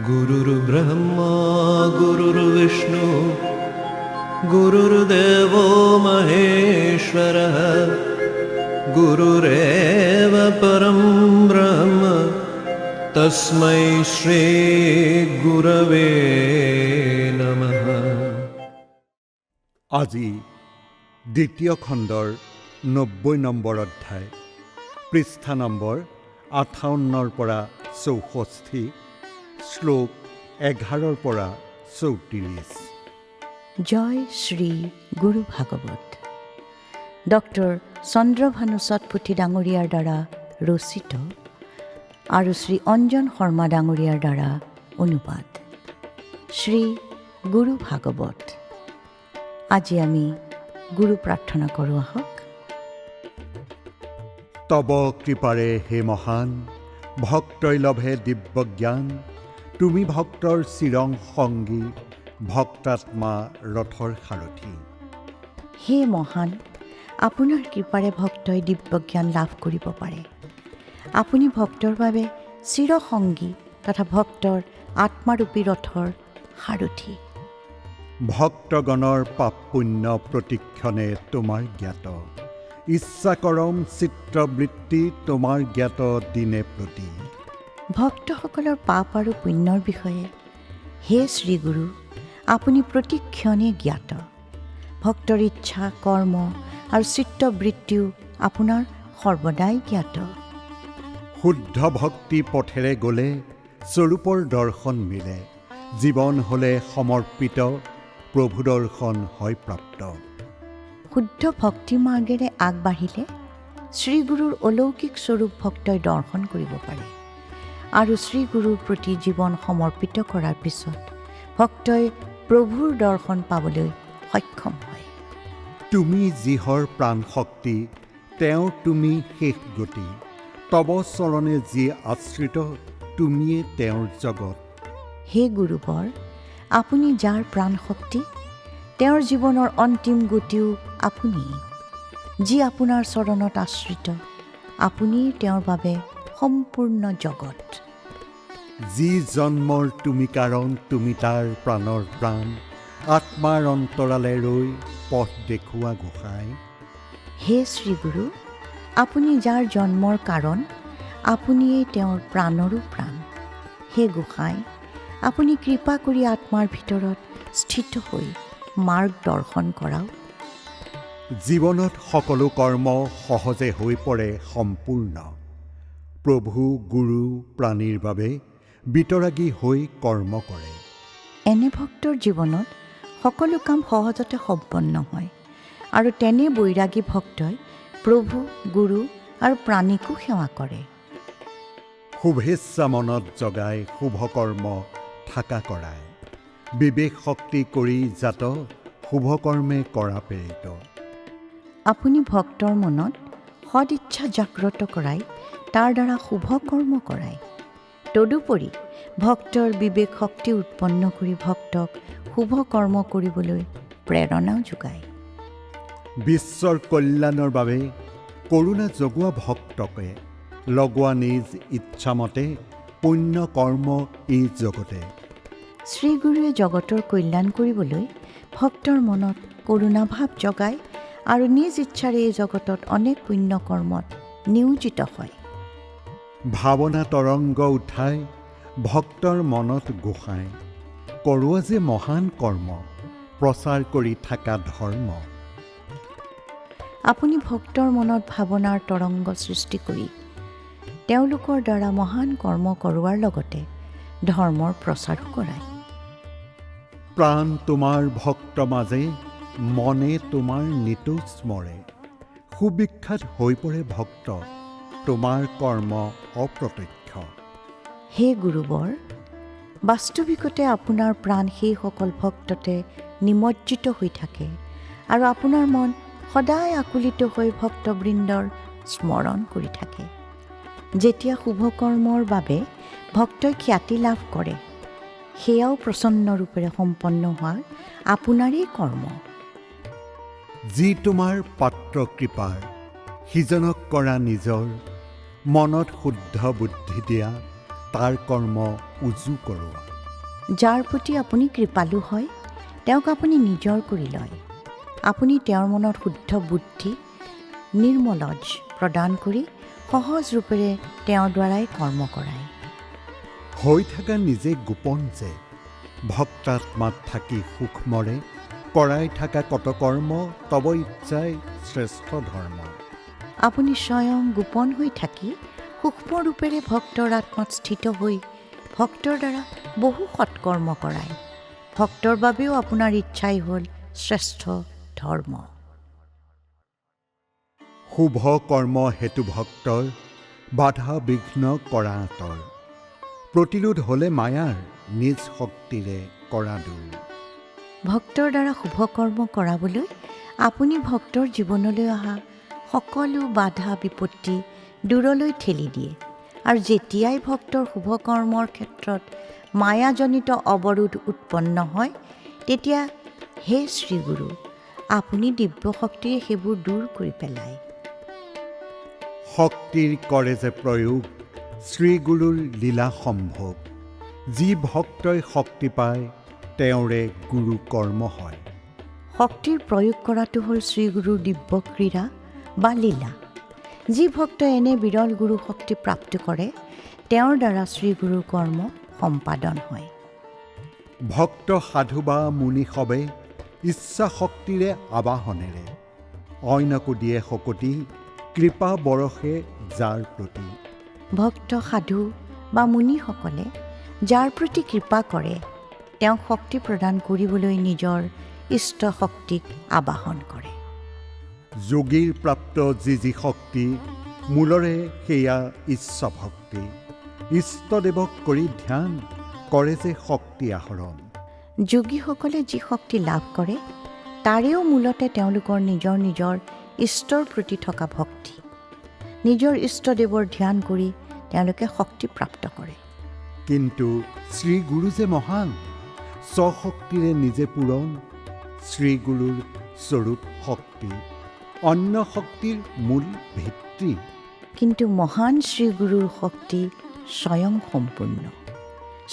गुरुर्ब्रह्मा गुरुर्विष्णु गुरुर्देवो महेश्वरः गुरुरेव परं ब्रह्म तस्मै श्री गुरवे नमः। আজি দ্বিতীয় খণ্ডৰ 90 নম্বৰ অধ্যায়, পৃষ্ঠা নম্বৰ 58ৰ পৰা 64, শ্লোক 11ৰ পৰা 34। জয় শ্ৰী গুৰু ভাগৱত। ডক্টৰ চন্দ্ৰভানু সতপুথি ডাঙৰীয়াৰ দ্বাৰা ৰচিত আৰু শ্ৰী অঞ্জন শৰ্মা ডাঙৰীয়াৰ দ্বাৰা অনুবাদ। শ্ৰী গুৰু ভাগৱত। আজি আমি গুৰু প্ৰাৰ্থনা কৰোঁ আহক। তব কৃপাৰে হে মহান, ভক্তই লভে দিব্য জ্ঞান, তুমি ভক্তৰ চিৰং সংগী, ভক্তাত্মা ৰথৰ সাৰথী। হে মহান, আপোনাৰ কৃপাৰে ভক্তই দিব্য জ্ঞান লাভ কৰিব পাৰে। আপুনি ভক্তৰ বাবে চিৰসংগী তথা ভক্তৰ আত্মাৰূপী ৰথৰ সাৰথী। ভক্তগণৰ পাপ পুণ্য প্ৰতিক্ষণে তোমাৰ জ্ঞাত, ইচ্ছা কৰম চিত্ৰবৃত্তি তোমাৰ জ্ঞাত দিনে প্ৰতি। ভক্তসকলৰ পাপ আৰু পুণ্যৰ বিষয়ে হে শ্ৰীগুৰু আপুনি প্ৰতিক্ষণে জ্ঞাত। ভক্তৰ ইচ্ছা কৰ্ম আৰু চিত্তবৃত্তিও আপোনাৰ সৰ্বদাই জ্ঞাত। শুদ্ধ ভক্তি পথেৰে গ'লে স্বৰূপৰ দৰ্শন মিলে, জীৱন হ'লে সমৰ্পিত প্ৰভু দৰ্শন হয় প্ৰাপ্ত। শুদ্ধ ভক্তি মাৰ্গেৰে আগবাঢ়িলে শ্ৰীগুৰুৰ অলৌকিক স্বৰূপ ভক্তই দৰ্শন কৰিব পাৰে আৰু শ্ৰীগুৰুৰ প্ৰতি জীৱন সমৰ্পিত কৰাৰ পিছত ভক্তই প্ৰভুৰ দৰ্শন পাবলৈ সক্ষম হয়। তুমি যিহৰ প্ৰাণ শক্তি, তেওঁৰ তুমি শেষ গতি, তব চৰণে যি আশ্ৰিত, তুমিয়ে তেওঁৰ জগত। হে গুৰুবৰ, আপুনি যাৰ প্ৰাণ শক্তি, তেওঁৰ জীৱনৰ অন্তিম গতিও আপুনি। যি আপোনাৰ চৰণত আশ্ৰিত, আপুনি তেওঁৰ বাবে সম্পূৰ্ণ জগত। যি জন্মৰ তুমি কাৰণ, তুমি তাৰ প্ৰাণৰ প্ৰাণ, আত্মাৰ অন্তৰালে ৰৈ পথ দেখুওৱা গোসাঁই। হে শ্ৰীগুৰু, আপুনি যাৰ জন্মৰ কাৰণ, আপুনিয়েই তেওঁৰ প্ৰাণৰো প্ৰাণ। হে গোসাঁই, আপুনি কৃপা কৰি আত্মাৰ ভিতৰত স্থিত হৈ মাৰ্গ দৰ্শন কৰাওক। জীৱনত সকলো কৰ্ম সহজে হৈ পৰে সম্পূৰ্ণ, প্ৰভু গুৰু প্ৰাণীৰ বাবে বিতৰাগী হৈ কৰ্ম কৰে। এনে ভক্তৰ জীৱনত সকলো কাম সহজতে সম্পন্ন হয় আৰু তেনে বৈৰাগী ভক্তই প্ৰভু গুৰু আৰু প্ৰাণীকো সেৱা কৰে। শুভেচ্ছা মনত জগাই শুভ কৰ্ম থাকা কৰায়, বিবেক শক্তি কৰি জাত শুভ কৰ্মে কৰা প্ৰেৰিত। আপুনি ভক্তৰ মনত সদ ইচ্ছা জাগ্ৰত কৰাই তাৰ দ্বাৰা শুভ কৰ্ম কৰায়। তদুপৰি ভক্তৰ বিবেক শক্তি উৎপন্ন কৰি ভক্তক শুভ কৰ্ম কৰিবলৈ প্ৰেৰণাও যোগায়। বিশ্বৰ কল্যাণৰ বাবে কৰুণা জগোৱা ভক্তকে লগোৱা নিজ ইচ্ছামতে পুণ্য কৰ্ম এই জগতে। শ্ৰীগুৰুৱে জগতৰ কল্যাণ কৰিবলৈ ভক্তৰ মনত কৰুণাভাৱ জগায় আৰু নিজ ইচ্ছাৰে এই জগতত অনেক পুণ্য কৰ্মত নিয়োজিত হয়। ভাৱনা তৰংগ উঠাই ভক্তৰ মনত গোসাঁই, কৰোৱা যে মহান কৰ্ম, প্ৰচাৰ কৰি থাকা ধৰ্ম। আপুনি ভক্তৰ মনত ভাৱনাৰ তৰংগ সৃষ্টি কৰি তেওঁলোকৰ দ্বাৰা মহান কৰ্ম কৰোৱাৰ লগতে ধৰ্মৰ প্ৰচাৰো কৰায়। প্ৰাণ তোমাৰ ভক্ত মাজে, মনে তোমাৰ নিতৌ স্মৰে, সুবিখ্যাত হৈ পৰে ভক্ত, তোমাৰ কৰ্ম অপ্ৰত্যক্ষ। হে গুৰুবৰ, বাস্তৱিকতে আপোনাৰ প্ৰাণ সেইসকল ভক্ততে নিমজ্জিত হৈ থাকে আৰু আপোনাৰ মন সদায় আকুলিত হৈ ভক্তবৃন্দৰ স্মৰণ কৰি থাকে। যেতিয়া শুভ কৰ্মৰ বাবে ভক্তই খ্যাতি লাভ কৰে, সেয়াও প্ৰচন্ন ৰূপেৰে সম্পন্ন হোৱা আপোনাৰেই কৰ্ম। যি তোমাৰ পাত্ৰ কৃপাৰ, সিজনক কৰা নিজৰ, মনত শুদ্ধ বুদ্ধি দিয়া, তাৰ কৰ্ম উজু কৰোৱা। যাৰ প্ৰতি আপুনি কৃপালু হয় তেওঁক আপুনি নিজৰ কৰি লয়। আপুনি তেওঁৰ মনত শুদ্ধ বুদ্ধি নিৰ্মলজ প্ৰদান কৰি সহজ ৰূপেৰে তেওঁৰ দ্বাৰাই কৰ্ম কৰায়। হৈ থকা নিজে গোপন যে, ভক্তাত্মাত থাকি সূক্ষ্মৰে, কৰাই থকা কতকৰ্ম তব ইচ্ছাই শ্ৰেষ্ঠ ধৰ্ম। আপুনি স্বয়ং গোপন হৈ থাকি সূক্ষ্ম ৰূপেৰে ভক্তৰ আত্মাত স্থিত হৈ ভক্তৰ দ্বাৰা বহু সৎকৰ্ম কৰায়। ভক্তৰ বাবেও আপোনাৰ ইচ্ছাই হ'ল শ্ৰেষ্ঠ ধৰ্ম। শুভ কৰ্ম হেতু ভক্তৰ, বাধা বিঘ্ন কৰা আঁতৰ, প্ৰতিৰোধ হ'লে মায়াৰ নিজ শক্তিৰে কৰা দূৰ। ভক্তৰ দ্বাৰা শুভ কৰ্ম কৰাবলৈ আপুনি ভক্তৰ জীৱনলৈ অহা সকলো বাধা বিপত্তি দূৰলৈ ঠেলি দিয়ে। আৰু যেতিয়াই ভক্তৰ শুভ কৰ্মৰ ক্ষেত্ৰত মায়াজনিত অৱৰোধ উৎপন্ন হয়, তেতিয়া হে শ্ৰীগুৰু, আপুনি দিব্য শক্তিৰে সেইবোৰ দূৰ কৰি পেলায়। শক্তিৰ কৰে যে প্ৰয়োগ, শ্ৰীগুৰুৰ লীলা সম্ভোগ। যি ভক্তই শক্তি পায়, তেওঁৰে গুৰু কৰ্ম হয়। শক্তিৰ প্ৰয়োগ কৰাটো হ'ল শ্ৰীগুৰুৰ দিব্য ক্ৰীড়া বা লীলা। যি ভক্তই এনে বিৰল গুৰু শক্তি প্ৰাপ্ত কৰে, তেওঁৰ দ্বাৰা শ্ৰীগুৰুৰ কৰ্ম সম্পাদন হয়। ভক্ত সাধু বা মুনি সবে ইচ্ছা শক্তিৰে আবাহনেৰে, অইনকো দিয়ে শকতি, কৃপা বৰষে যাৰ প্ৰতি। ভক্ত সাধু বা মুনিসকলে যাৰ প্ৰতি কৃপা কৰে, তেওঁক শক্তি প্ৰদান কৰিবলৈ নিজৰ ইষ্ট শক্তিক আবাহন কৰে। যোগীৰ প্ৰাপ্ত যি যি শক্তি, মূলৰে সেয়া ইচ্ছা ভক্তি। ইষ্টদেৱক কৰি ধ্যান, কৰে যে শক্তি আহৰণ। যোগীসকলে যি শক্তি লাভ কৰে, তাৰেও মূলতে তেওঁলোকৰ নিজৰ নিজৰ ঈশ্বৰৰ প্ৰতি থকা ভক্তি। নিজৰ ইষ্টদেৱৰ ধ্যান কৰি তেওঁলোকে শক্তি প্ৰাপ্ত কৰে। কিন্তু শ্ৰীগুৰু যে মহান, স্বশক্তিৰে নিজে পূৰণ। শ্ৰীগুৰুৰ স্বৰূপ শক্তি, অন্য শক্তিৰ মূল ভিত্তি। কিন্তু মহান শ্ৰীগুৰুৰ শক্তি স্বয়ং সম্পূৰ্ণ।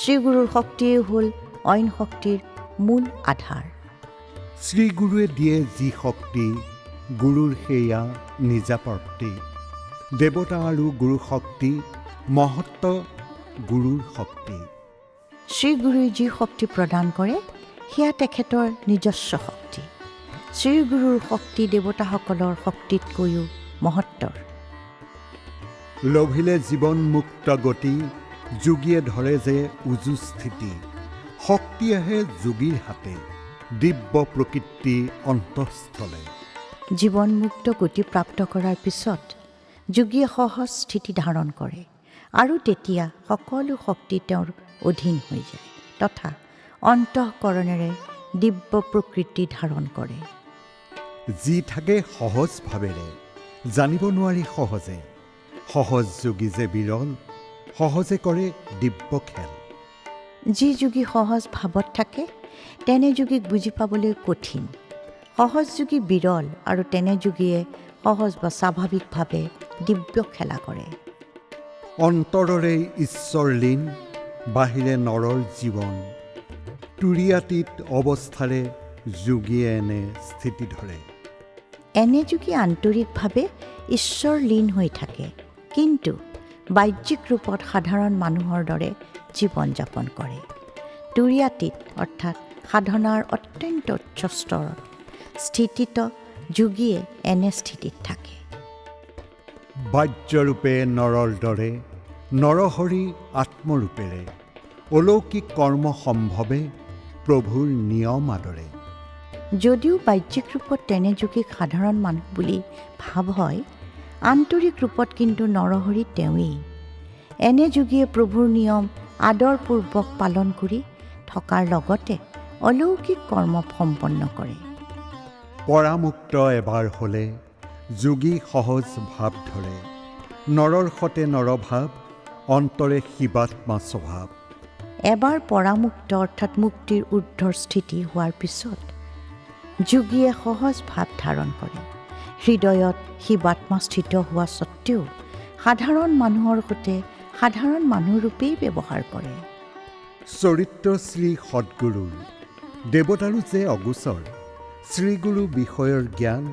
শ্ৰীগুৰুৰ শক্তিয়ে হ'ল অইন শক্তিৰ মূল আধাৰ। শ্ৰীগুৰুৱে দিয়ে যি শক্তি, গুৰুৰ সেয়া নিজাপ্ৰাপ্তি। দেৱতা আৰু গুৰু শক্তি, মহত্ব গুৰুৰ শক্তি। শ্ৰীগুৰুৱে যি শক্তি প্ৰদান কৰে, সেয়া তেখেতৰ নিজস্ব শক্তি। শ্ৰীগুৰুৰ শক্তি দেৱতাসকলৰ শক্তিতকৈও মহত্তৰ। লভিলে জীৱন মুক্ত গতি, যোগীয়ে ধৰে যে উজু স্থিতি। শক্তি আহে যোগীৰ হাতে, দিব্য প্ৰকৃতি অন্তঃস্থলে। জীৱনমুক্ত গতি প্ৰাপ্ত কৰাৰ পিছত যোগীয়ে সহজ স্থিতি ধাৰণ কৰে আৰু তেতিয়া সকলো শক্তি তেওঁৰ অধীন হৈ যায় তথা অন্তঃকৰণেৰে দিব্য প্ৰকৃতি ধাৰণ কৰে। যি থাকে সহজ ভাৱেৰে, জানিব নোৱাৰি সহজে। সহজ যোগী যে বিৰল, সহজে কৰে দিব্য খেল। যি যোগী সহজ ভাৱত থাকে, তেনে যোগীক বুজি পাবলৈ কঠিন। সহজ যোগী বিৰল আৰু তেনে যোগীয়ে সহজ বা স্বাভাৱিকভাৱে দিব্য খেলা কৰে। অন্তৰৰে ঈশ্বৰ লীন, বাহিৰে নৰৰ জীৱন। তুৰীয়াতীত অৱস্থাৰে যোগীয়ে এনে স্থিতি ধৰে। এনে যোগী আন্তৰিকভাৱে ঈশ্বৰ লীন হৈ থাকে, কিন্তু বাহ্যিক ৰূপত সাধাৰণ মানুহৰ দৰে জীৱন যাপন কৰে। তুৰীয়াতীত অৰ্থাৎ সাধনাৰ অত্যন্ত উচ্চ স্তৰত স্থিতিত যোগীয়ে এনে স্থিতিত থাকে। বাহ্যৰূপে নৰৰ দৰে, নৰহৰি আত্মৰূপেৰে। অলৌকিক কৰ্ম সম্ভৱে, প্ৰভুৰ নিয়ম আদৰে। যদিও বাহ্যিক ৰূপত তেনে যোগীক সাধাৰণ মানুহ বুলি ভাৱ হয়, আন্তৰিক ৰূপত কিন্তু নৰহৰি তেওঁৱেই। এনে যোগীয়ে প্ৰভুৰ নিয়ম আদৰপূৰ্বক পালন কৰি থকাৰ লগতে অলৌকিক কৰ্ম সম্পন্ন কৰে। পৰামুক্ত এবাৰ হ'লে, যোগী সহজ ভাৱ ধৰে। নৰৰ সতে নৰভাৱ, অন্তৰে শিৱাত্মা স্বভাৱ। এবাৰ পৰামুক্ত অৰ্থাৎ মুক্তিৰ ঊৰ্ধ্বৰ স্থিতি হোৱাৰ পিছত যোগীয়ে সহজ ভাৱ ধাৰণ কৰে। হৃদয়ত শিৱাত্মা স্থিত হোৱা স্বত্তেও সাধাৰণ মানুহৰ সৈতে সাধাৰণ মানুহৰূপেই ব্যৱহাৰ কৰে। চৰিত্ৰ শ্ৰী সদ্গুৰুৰ দেৱতাৰো যে অগোচৰ, শ্ৰীগুৰু বিষয়ৰ জ্ঞান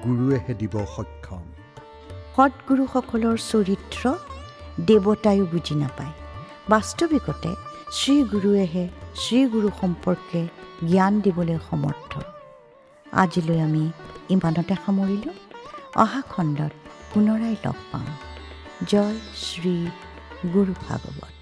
গুৰুৱেহে দিব সক্ষম। সৎগুৰুসকলৰ চৰিত্ৰ দেৱতায়ো বুজি নাপায়। বাস্তৱিকতে শ্ৰীগুৰুৱেহে শ্ৰীগুৰু সম্পৰ্কে জ্ঞান দিবলৈ সমৰ্থ। আজিলৈ আমি ইমানতে সামৰিলোঁ। অহা খণ্ডত পুনৰাই লগ পাম। জয় শ্ৰী গুৰু ভাগৱত।